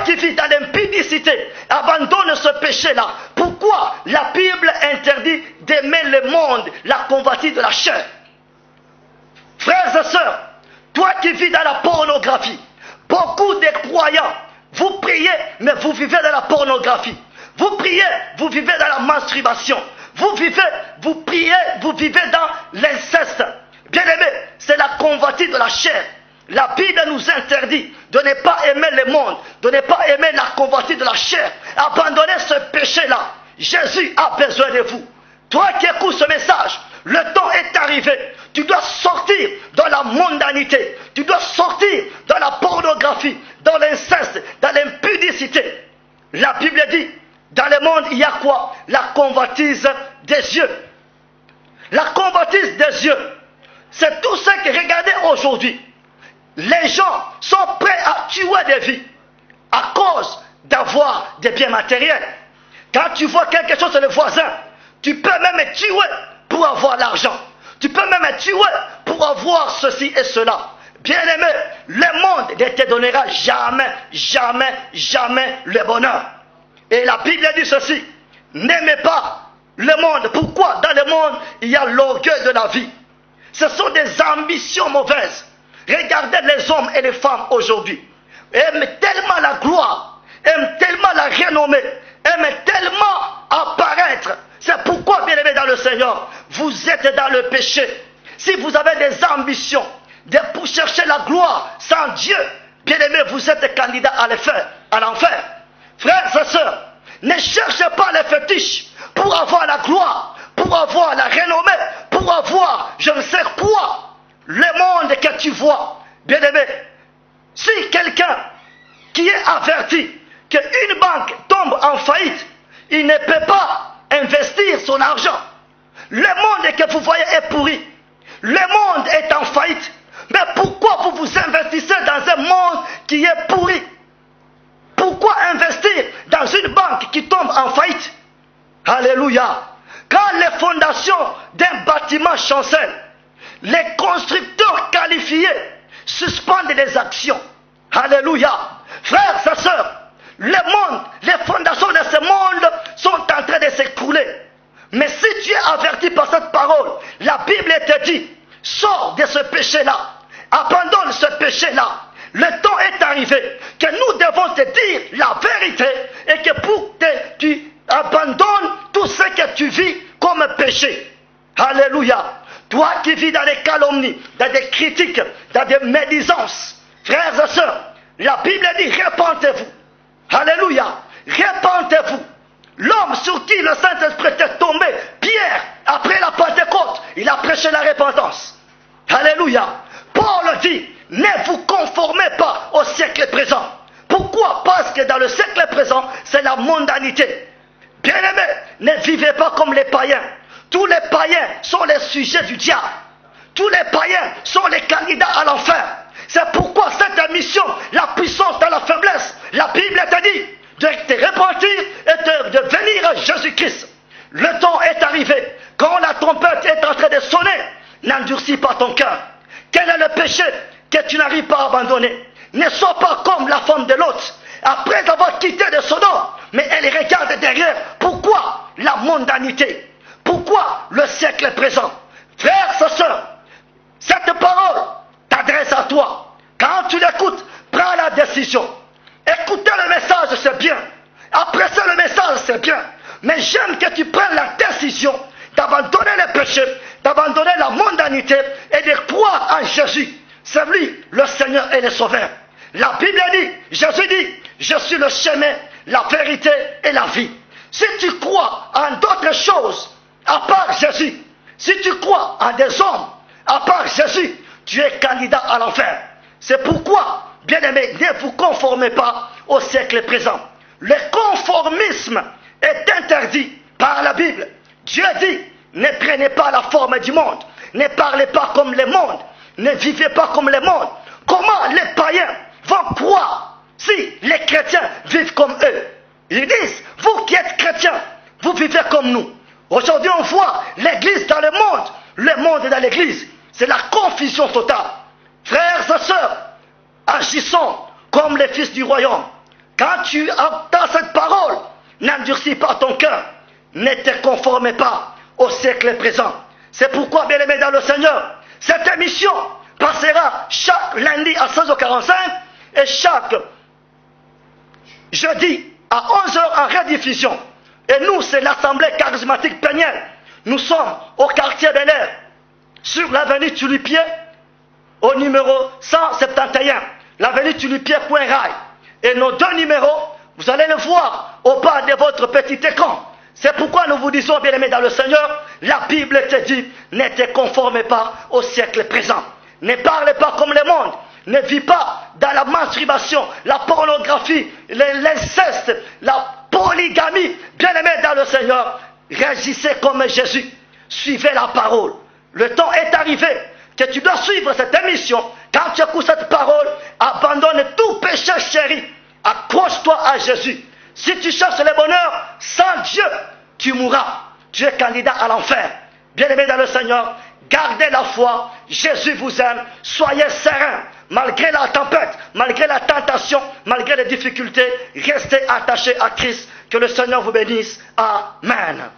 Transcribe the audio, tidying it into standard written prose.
qui vis dans l'impudicité, abandonne ce péché-là. Pourquoi la Bible interdit d'aimer le monde, la convoitise de la chair? Frères et sœurs, toi qui vis dans la pornographie, beaucoup de croyants, vous priez, mais vous vivez dans la pornographie. Vous priez, vous vivez dans la masturbation. Vous priez, vous vivez dans l'inceste. Bien-aimés, c'est la convoitise de la chair. La Bible nous interdit de ne pas aimer le monde, de ne pas aimer la convoitise de la chair. Abandonnez ce péché-là. Jésus a besoin de vous. Toi qui écoutes ce message, le temps est arrivé. Tu dois sortir dans la mondanité. Tu dois sortir dans la pornographie, dans l'inceste, dans l'impudicité. La Bible dit, dans le monde, il y a quoi? La convoitise des yeux. La convoitise des yeux, c'est tout ce que regardez aujourd'hui. Les gens sont prêts à tuer des vies à cause d'avoir des biens matériels. Quand tu vois quelque chose chez le voisin, tu peux même tuer pour avoir l'argent. Tu peux même tuer pour avoir ceci et cela. Bien-aimé, le monde ne te donnera jamais, jamais, jamais le bonheur. Et la Bible dit ceci, n'aimez pas le monde. Pourquoi? Dans le monde, il y a l'orgueil de la vie. Ce sont des ambitions mauvaises. Regardez les hommes et les femmes aujourd'hui. Aiment tellement la gloire, aiment tellement la renommée, aiment tellement apparaître. C'est pourquoi, bien-aimés dans le Seigneur, vous êtes dans le péché. Si vous avez des ambitions pour chercher la gloire sans Dieu, bien-aimés, vous êtes candidat à l'enfer. Frères et sœurs, ne cherchez pas les fétiches pour avoir la gloire, pour avoir la renommée, pour avoir je ne sais quoi. Le monde que tu vois, bien-aimé, si quelqu'un qui est averti qu'une banque tombe en faillite, il ne peut pas investir son argent. Le monde que vous voyez est pourri. Le monde est en faillite. Mais pourquoi vous vous investissez dans un monde qui est pourri? Pourquoi investir dans une banque qui tombe en faillite? Alléluia. Quand les fondations d'un bâtiment chancellent, les constructeurs qualifiés suspendent les actions. Alléluia. Frères et sœurs, le monde, les fondations de ce monde sont en train de s'écrouler. Mais si tu es averti par cette parole, la Bible te dit, sors de ce péché-là, abandonne ce péché-là. Le temps est arrivé que nous devons te dire la vérité et que pour que tu abandonnes tout ce que tu vis comme péché. Alléluia. Toi qui vis dans des calomnies, dans des critiques, dans des médisances, frères et sœurs, la Bible dit repentez-vous. Alléluia. Repentez-vous. L'homme sur qui le Saint-Esprit est tombé, Pierre, après la Pentecôte, il a prêché la repentance. Alléluia. Paul dit, ne vous conformez pas au siècle présent. Pourquoi? Parce que dans le siècle présent, c'est la mondanité. Bien-aimés, ne vivez pas comme les païens. Tous les païens sont les sujets du diable. Tous les païens sont les candidats à l'enfer. C'est pourquoi cette mission, la puissance dans la faiblesse, la Bible te dit de te repentir et de venir à Jésus-Christ. Le temps est arrivé. Quand la trompette est en train de sonner, n'endurcis pas ton cœur. Quel est le péché que tu n'arrives pas à abandonner? Ne sois pas comme la femme de Lot. Après avoir quitté de Sodome, mais elle regarde derrière. Pourquoi la mondanité? Pourquoi le siècle présent? Frères et sœurs, cette parole t'adresse à toi. Quand tu l'écoutes, prends la décision. Écouter le message, c'est bien. Apprécier le message, c'est bien. Mais j'aime que tu prennes la décision d'abandonner le péché, d'abandonner la mondanité et de croire en Jésus. C'est lui, le Seigneur et le Sauveur. La Bible dit, Jésus dit, je suis le chemin, la vérité et la vie. Si tu crois en d'autres choses, à part Jésus, si tu crois en des hommes, à part Jésus, tu es candidat à l'enfer. C'est pourquoi, bien-aimés, ne vous conformez pas au siècle présent. Le conformisme est interdit par la Bible. Dieu dit, ne prenez pas la forme du monde, ne parlez pas comme le monde, ne vivez pas comme le monde. Comment les païens vont croire si les chrétiens vivent comme eux? Ils disent, vous qui êtes chrétiens, vous vivez comme nous. Aujourd'hui on voit l'église dans le monde dans l'église. C'est la confusion totale. Frères et sœurs, agissons comme les fils du royaume. Quand tu entends cette parole, n'endurcis pas ton cœur, ne te conforme pas au siècle présent. C'est pourquoi, bien-aimés dans le Seigneur, cette émission passera chaque lundi à 16h45 et chaque jeudi à 11h en rediffusion. Et nous, c'est l'Assemblée charismatique Plénière. Nous sommes au quartier Bel Air, sur l'avenue Tulipier, au numéro 171, l'avenue Tulipier.rail. Et nos deux numéros, vous allez le voir au bas de votre petit écran. C'est pourquoi nous vous disons, bien-aimés dans le Seigneur, la Bible te dit, ne te conforme pas au siècle présent. Ne parle pas comme le monde. Ne vis pas dans la masturbation, la pornographie, l'inceste, la polygamie. Bien-aimés dans le Seigneur, réagissez comme Jésus. Suivez la parole. Le temps est arrivé que tu dois suivre cette émission. Quand tu écoutes cette parole, abandonne tout péché chéri. Accroche-toi à Jésus. Si tu cherches le bonheur sans Dieu, tu mourras. Tu es candidat à l'enfer. Bien-aimés dans le Seigneur, gardez la foi. Jésus vous aime. Soyez sereins. Malgré la tempête, malgré la tentation, malgré les difficultés, restez attachés à Christ. Que le Seigneur vous bénisse. Amen.